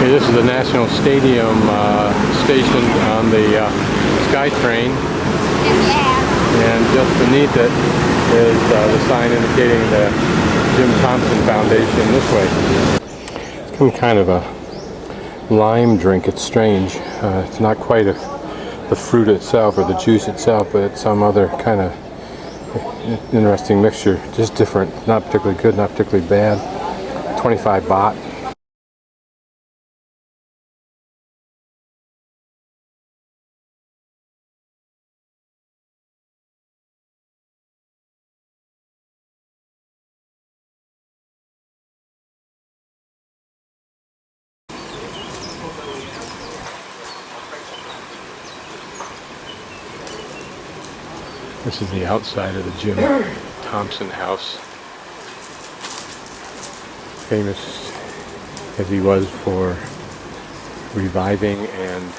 Okay, this is the National Stadium station on the SkyTrain, and just beneath it is the sign indicating the Jim Thompson Foundation this way. Some kind of a lime drink. It's strange. It's not quite the fruit itself or the juice itself, but it's some other kind of interesting mixture. Just different. Not particularly good, not particularly bad. 25 baht. This is the outside of the Jim Thompson House. Famous as he was for reviving and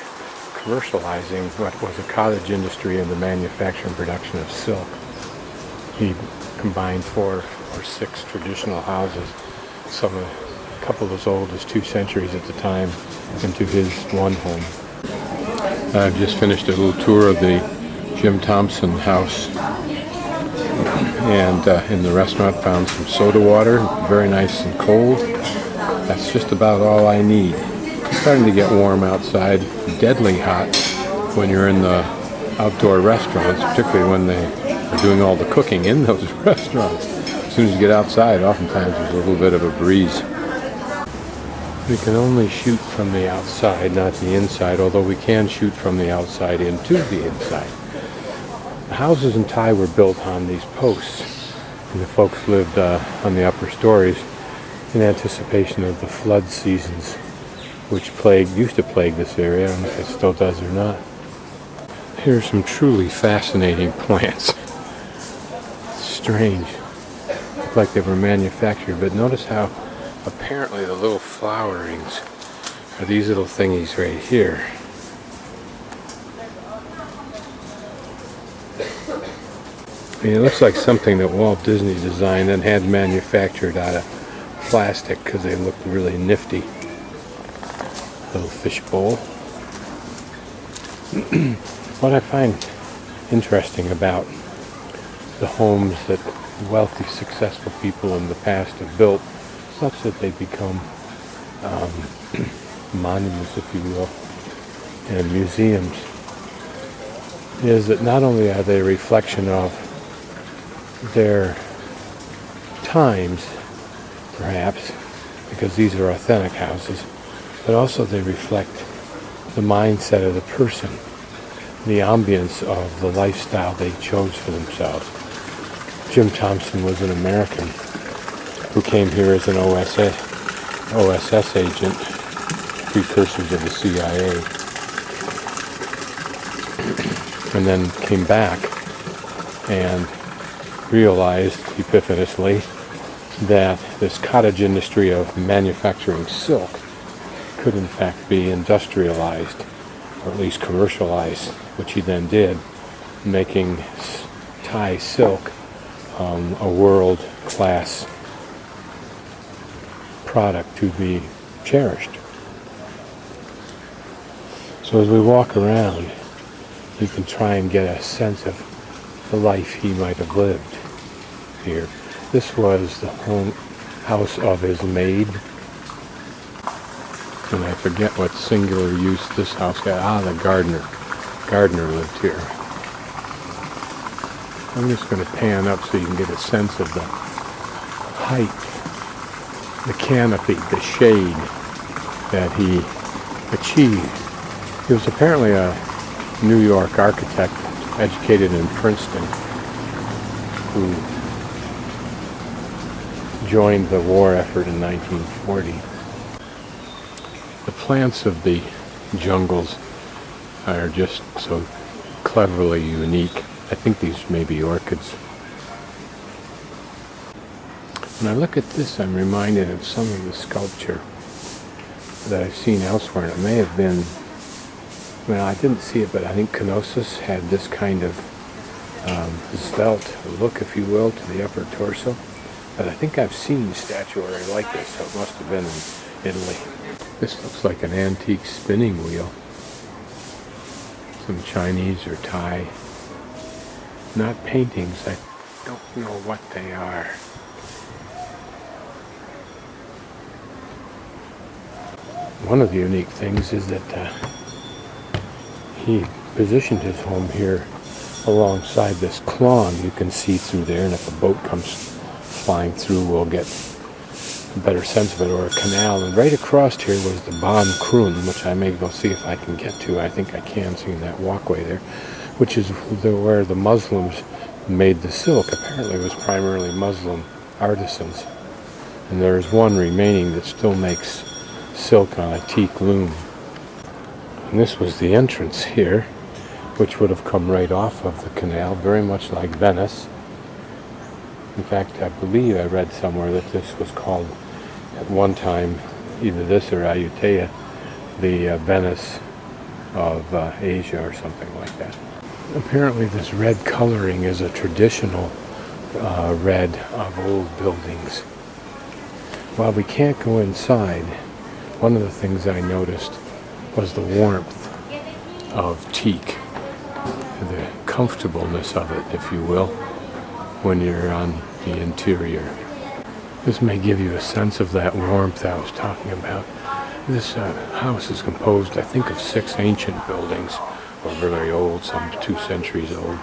commercializing what was a cottage industry in the manufacture and production of silk. He combined 4 or 6 traditional houses, a couple as old as 2 centuries at the time, into his one home. I've just finished a little tour of the Jim Thompson House, and in the restaurant found some soda water, very nice and cold. That's just about all I need. It's starting to get warm outside, deadly hot when you're in the outdoor restaurants, particularly when they are doing all the cooking in those restaurants. As soon as you get outside, oftentimes there's a little bit of a breeze. We can only shoot from the outside, not the inside, although we can shoot from the outside into the inside. The houses in Thai were built on these posts, and the folks lived on the upper stories in anticipation of the flood seasons, which used to plague this area. I don't know if it still does or not. Here's some truly fascinating plants. Strange. Look like they were manufactured, but notice how apparently the little flowerings are these little thingies right here. I mean, it looks like something that Walt Disney designed and had manufactured out of plastic because they look really nifty. Little fish bowl. What I find interesting about the homes that wealthy, successful people in the past have built, such that they become monuments, if you will, and museums, is that not only are they a reflection of their times, perhaps, because these are authentic houses, but also they reflect the mindset of the person, the ambience of the lifestyle they chose for themselves. Jim Thompson was an American who came here as an OSS agent, precursors of the CIA, and then came back and realized epiphaneously that this cottage industry of manufacturing silk could in fact be industrialized, or at least commercialized, which he then did, making Thai silk a world-class product to be cherished. So as we walk around, you can try and get a sense of the life he might have lived here. This was the house of his maid, and I forget what singular use this house had. The gardener. Gardener lived here. I'm just going to pan up so you can get a sense of the height, the canopy, the shade that he achieved. He was apparently a New York architect, educated in Princeton, who joined the war effort in 1940. The plants of the jungles are just so cleverly unique. I think these may be orchids. When I look at this, I'm reminded of some of the sculpture that I've seen elsewhere. And it may have been, well, I didn't see it, but I think Knossos had this kind of svelte look, if you will, to the upper torso. But I think I've seen statuary like this, so it must have been in Italy. This looks like an antique spinning wheel. Some Chinese or Thai. Not paintings. I don't know what they are. One of the unique things is that he positioned his home here alongside this klong. You can see through there, and if a boat comes flying through, we'll get a better sense of it, or a canal. And right across here was the Ban Krun, which I may go see if I can get to. I think I can see that walkway there, which is where the Muslims made the silk. Apparently it was primarily Muslim artisans. And there's one remaining that still makes silk on a teak loom. And this was the entrance here, which would have come right off of the canal, very much like Venice. In fact, I believe I read somewhere that this was called, at one time, either this or Ayutthaya, the Venice of Asia or something like that. Apparently this red coloring is a traditional red of old buildings. While we can't go inside, one of the things I noticed was the warmth of teak, the comfortableness of it, if you will, when you're on the interior. This may give you a sense of that warmth I was talking about. This house is composed, I think, of 6 ancient buildings, or very old, some 2 centuries old.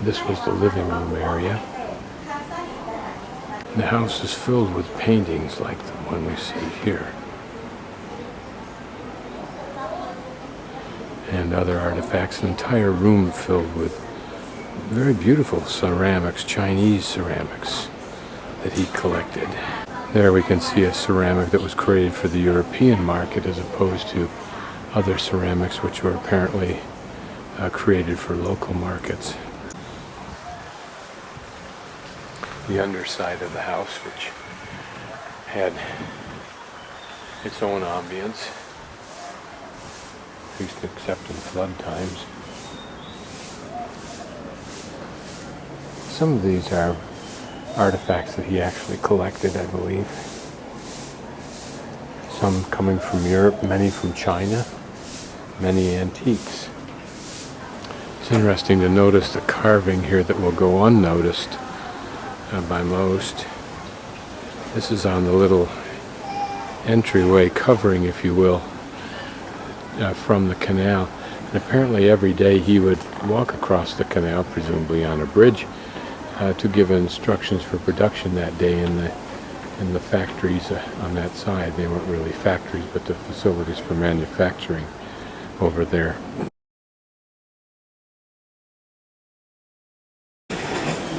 This was the living room area. The house is filled with paintings like the one we see here, and other artifacts. An entire room filled with very beautiful ceramics, Chinese ceramics that he collected. There we can see a ceramic that was created for the European market as opposed to other ceramics which were apparently created for local markets. The underside of the house, which had its own ambience, at least except in flood times. Some of these are artifacts that he actually collected, I believe. Some coming from Europe, many from China, many antiques. It's interesting to notice the carving here that will go unnoticed by most. This is on the little entryway covering, if you will, from the canal. And apparently every day he would walk across the canal, presumably on a bridge, to give instructions for production that day in the factories on that side. They weren't really factories, but the facilities for manufacturing over there.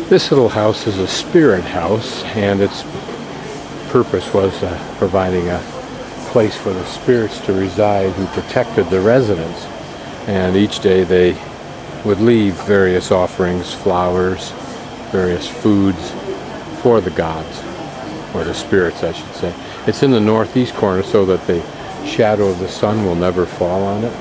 This little house is a spirit house, and its purpose was providing a place for the spirits to reside who protected the residents. And each day they would leave various offerings, flowers, various foods for the gods, or the spirits, I should say. It's in the northeast corner so that the shadow of the sun will never fall on it.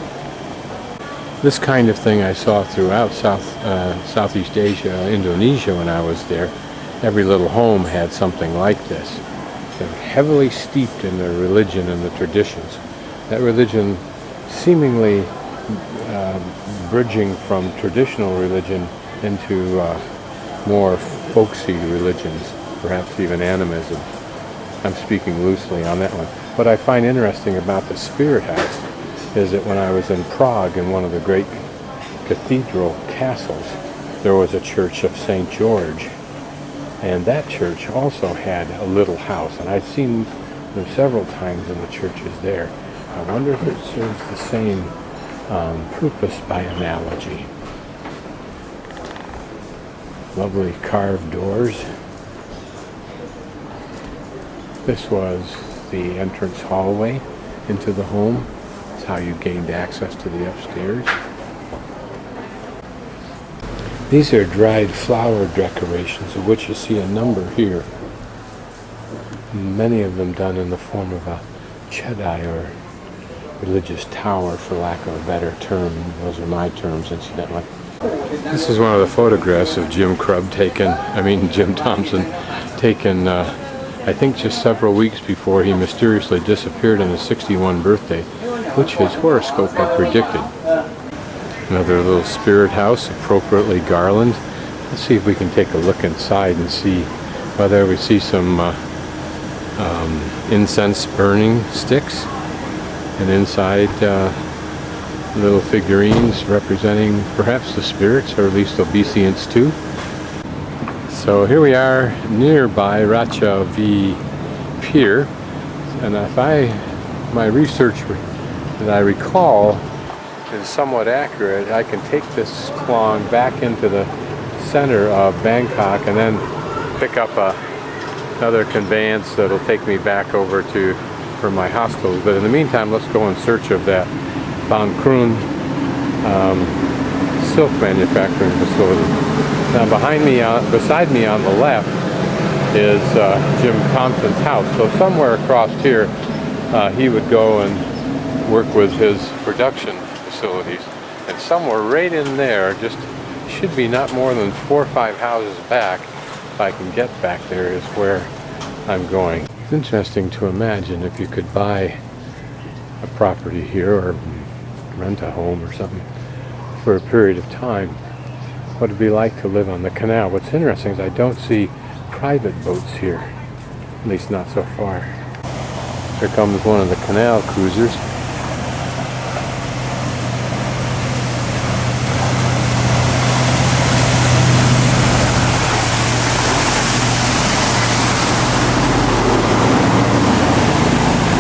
This kind of thing I saw throughout Southeast Asia, Indonesia when I was there. Every little home had something like this. They're heavily steeped in their religion and the traditions. That religion seemingly bridging from traditional religion into more folksy religions, perhaps even animism. I'm speaking loosely on that one. What I find interesting about the Spirit House is that when I was in Prague, in one of the great cathedral castles, there was a church of St. George. And that church also had a little house, and I've seen them several times in the churches there. I wonder if it serves the same purpose by analogy. Lovely carved doors. This was the entrance hallway into the home. That's how you gained access to the upstairs. These are dried flower decorations, of which you see a number here. Many of them done in the form of a chedai, or religious tower, for lack of a better term. Those are my terms, incidentally. This is one of the photographs of Jim Thompson taken I think just several weeks before he mysteriously disappeared on his 61st birthday, which his horoscope had predicted. Another little spirit house, appropriately garlanded. Let's see if we can take a look inside and see whether we see some incense burning sticks, and inside little figurines representing perhaps the spirits, or at least obeisants too. So here we are nearby Racha V Pier, and if my research that I recall is somewhat accurate, I can take this klong back into the center of Bangkok and then pick up another conveyance that'll take me back over to for my hostels. But in the meantime, let's go in search of that Bangkok silk manufacturing facility. Now beside me on the left is Jim Thompson's house. So somewhere across here he would go and work with his production facilities. And somewhere right in there, just should be not more than 4 or 5 houses back, if I can get back there, is where I'm going. It's interesting to imagine if you could buy a property here or rent a home or something for a period of time, what it'd be like to live on the canal. What's interesting is I don't see private boats here, at least not so far. Here comes one of the canal cruisers. It's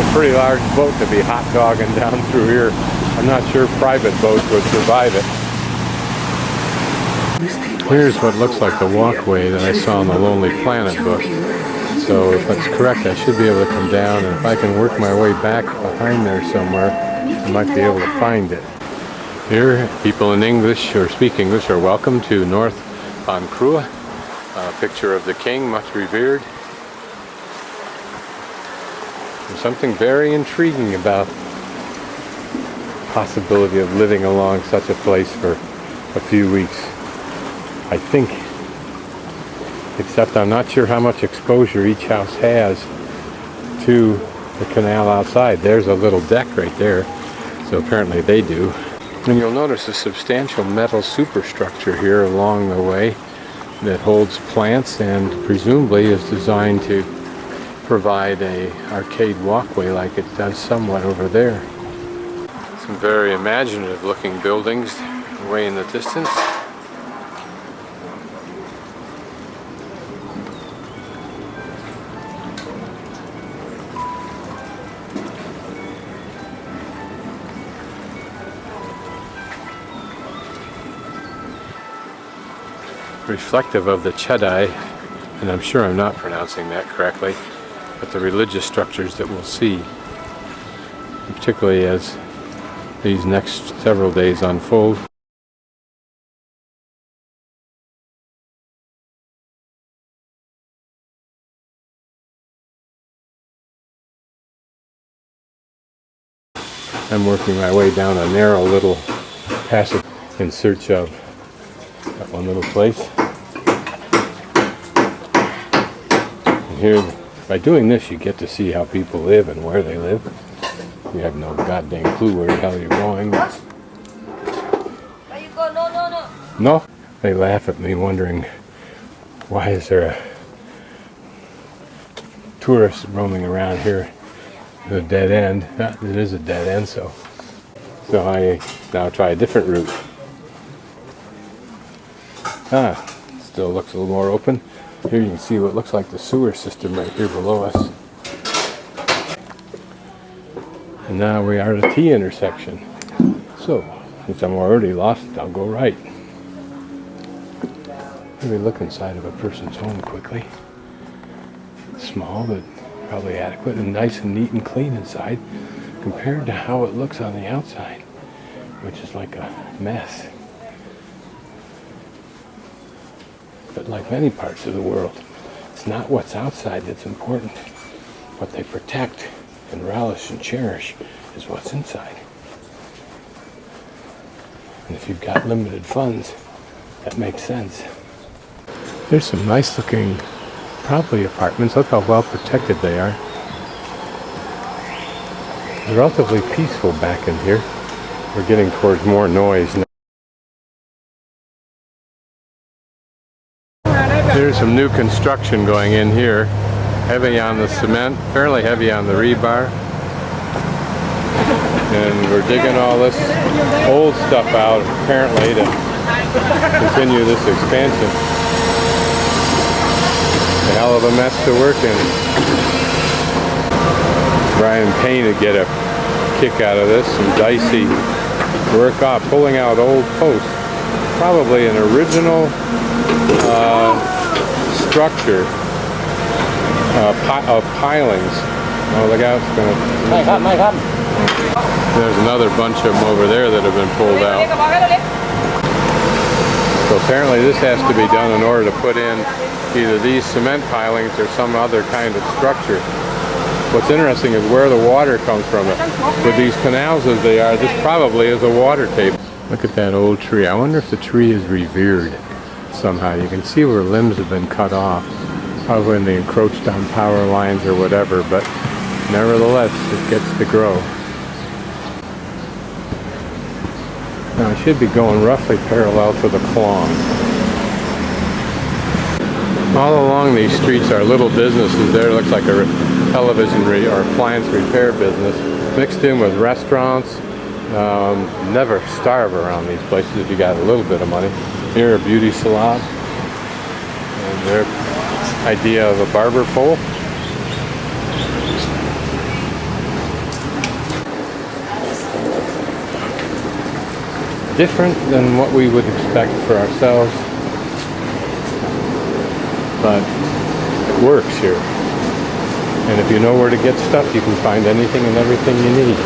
a pretty large boat to be hot dogging down through here. I'm not sure private boats would survive it. Here's what looks like the walkway that I saw in the Lonely Planet book. So if that's correct, I should be able to come down, and if I can work my way back behind there somewhere, I might be able to find it. Here, people in English or speak English are welcome to North Bangkok. A picture of the king, much revered. There's something very intriguing about the possibility of living along such a place for a few weeks. I think, except I'm not sure how much exposure each house has to the canal outside. There's a little deck right there, so apparently they do. And you'll notice a substantial metal superstructure here along the way that holds plants and presumably is designed to provide a arcade walkway like it does somewhat over there. Some very imaginative looking buildings way in the distance. Reflective of the Chedai, and I'm sure I'm not pronouncing that correctly, but the religious structures that we'll see, particularly as these next several days unfold. I'm working my way down a narrow little passage in search of that one little place. And here, by doing this, you get to see how people live and where they live. You have no goddamn clue where the hell you're going. Where you go? No. No? They laugh at me wondering, why is there a tourist roaming around here at a dead end? It is a dead end, so I now try a different route. Still looks a little more open. Here you can see what looks like the sewer system right here below us. And now we are at a T intersection. So, since I'm already lost, I'll go right. Let me look inside of a person's home quickly. Small, but probably adequate, and nice and neat and clean inside compared to how it looks on the outside, which is like a mess. But like many parts of the world, it's not what's outside that's important. What they protect and relish and cherish is what's inside. And if you've got limited funds, that makes sense. There's some nice looking Probably apartments. Look how well protected they are. It's relatively peaceful back in here. We're getting towards more noise now. There's some new construction going in here. Heavy on the cement, fairly heavy on the rebar. And we're digging all this old stuff out, apparently, to continue this expansion. A hell of a mess to work in. Brian Payne would get a kick out of this. Some dicey work off, pulling out old posts. Probably an original structure of pilings. Oh, look out, it's going to... There's another bunch of them over there that have been pulled out. So apparently this has to be done in order to put in either these cement pilings or some other kind of structure. What's interesting is where the water comes from. With these canals as they are, this probably is a water table. Look at that old tree. I wonder if the tree is revered somehow. You can see where limbs have been cut off, probably when they encroached on power lines or whatever, but nevertheless, it gets to grow. Now it should be going roughly parallel to the klong. All along these streets are little businesses. There looks like a television or appliance repair business, mixed in with restaurants. Never starve around these places if you got a little bit of money. Here, a beauty salon, and their idea of a barber pole. Different than what we would expect for ourselves, but it works here. And if you know where to get stuff, you can find anything and everything you need.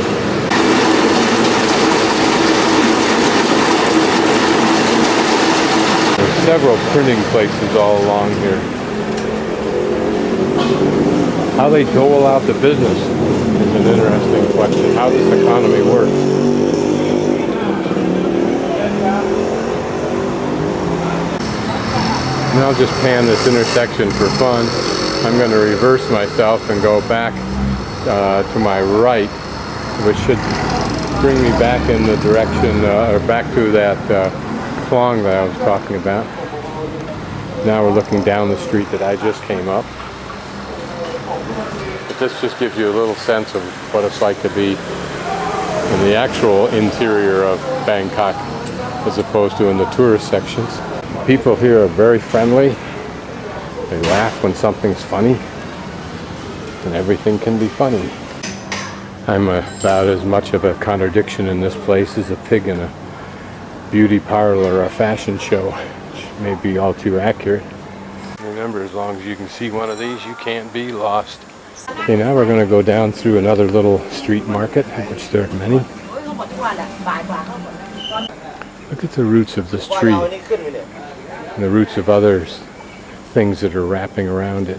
There's several printing places all along here. How they dole out the business is an interesting question. How this economy works. And I'll just pan this intersection for fun. I'm going to reverse myself and go back to my right, which should bring me back in the direction, or back to that klong that I was talking about. Now we're looking down the street that I just came up. But this just gives you a little sense of what it's like to be in the actual interior of Bangkok as opposed to in the tourist sections. People here are very friendly. They laugh when something's funny, and everything can be funny. I'm about as much of a contradiction in this place as a pig in a beauty parlor or a fashion show, which may be all too accurate. Remember, as long as you can see one of these, you can't be lost. Okay, now we're going to go down through another little street market, which there are many. Look at the roots of this tree, and the roots of others. Things that are wrapping around it.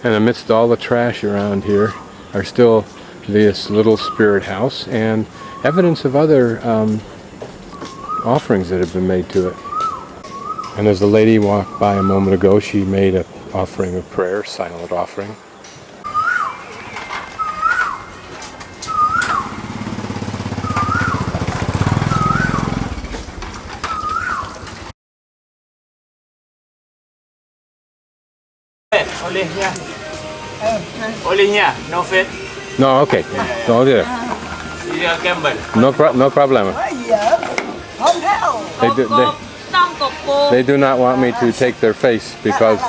And amidst all the trash around here are still this little spirit house and evidence of other offerings that have been made to it. And as the lady walked by a moment ago, she made an offering of prayer, silent offering. Only here. Only here, no fit. No, okay. No, there. No problem. They do not want me to take their face because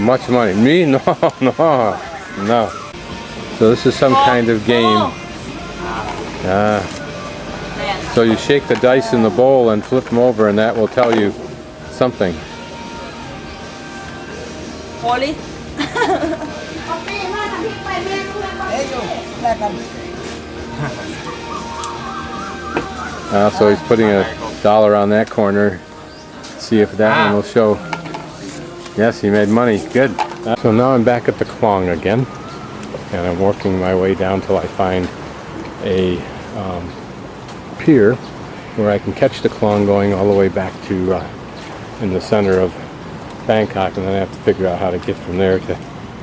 much money. Me? No. So this is some kind of game. So you shake the dice in the bowl and flip them over, and that will tell you something. So he's putting $1 on that corner. See if that one will show. Yes, he made money. Good. So now I'm back at the klong again, and I'm working my way down till I find a pier where I can catch the klong going all the way back to in the center of Bangkok, and then I have to figure out how to get from there to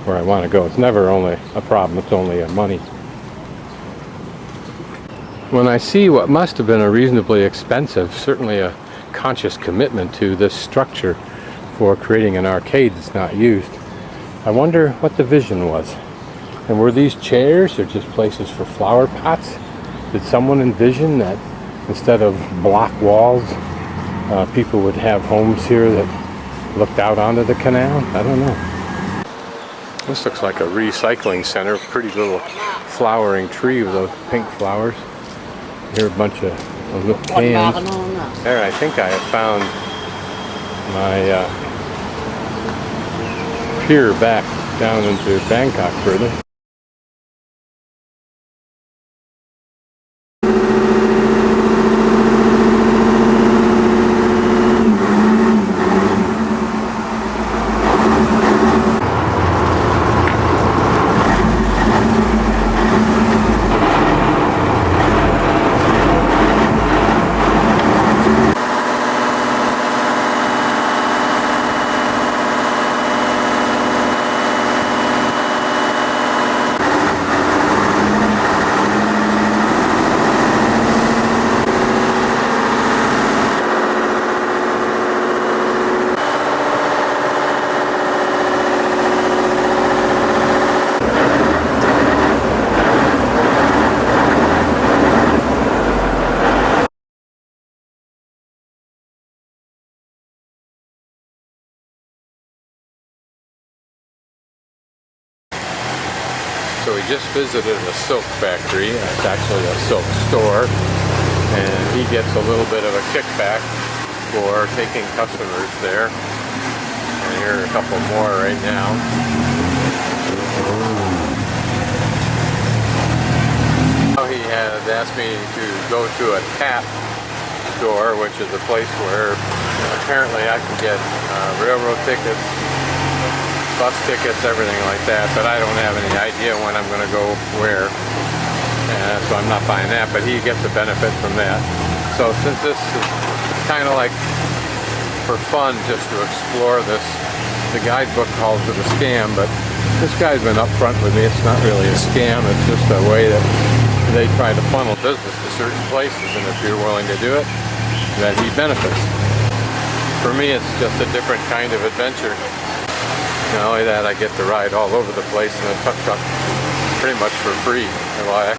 where I want to go. It's never only a problem, it's only a money. When I see what must have been a reasonably expensive, certainly a conscious commitment to this structure for creating an arcade that's not used, I wonder what the vision was. And were these chairs or just places for flower pots? Did someone envision that instead of block walls, people would have homes here that looked out onto the canal? I don't know. This looks like a recycling center. Pretty little flowering tree with those pink flowers. Here are a bunch of little cans. There, I think I have found my pier back down into Bangkok further. So we just visited a silk factory. It's actually a silk store, and he gets a little bit of a kickback for taking customers there. And here are a couple more right now. Now he has asked me to go to a tap store, which is a place where apparently I can get railroad tickets, bus tickets, everything like that, but I don't have any idea when I'm going to go where, so I'm not buying that, but he gets a benefit from that. So since this is kind of like for fun, just to explore this, the guidebook calls it a scam, but this guy's been upfront with me. It's not really a scam, it's just a way that they try to funnel business to certain places, and if you're willing to do it, then he benefits. For me, it's just a different kind of adventure. Not only that, I get to ride all over the place in a tuk-tuk pretty much for free. Well,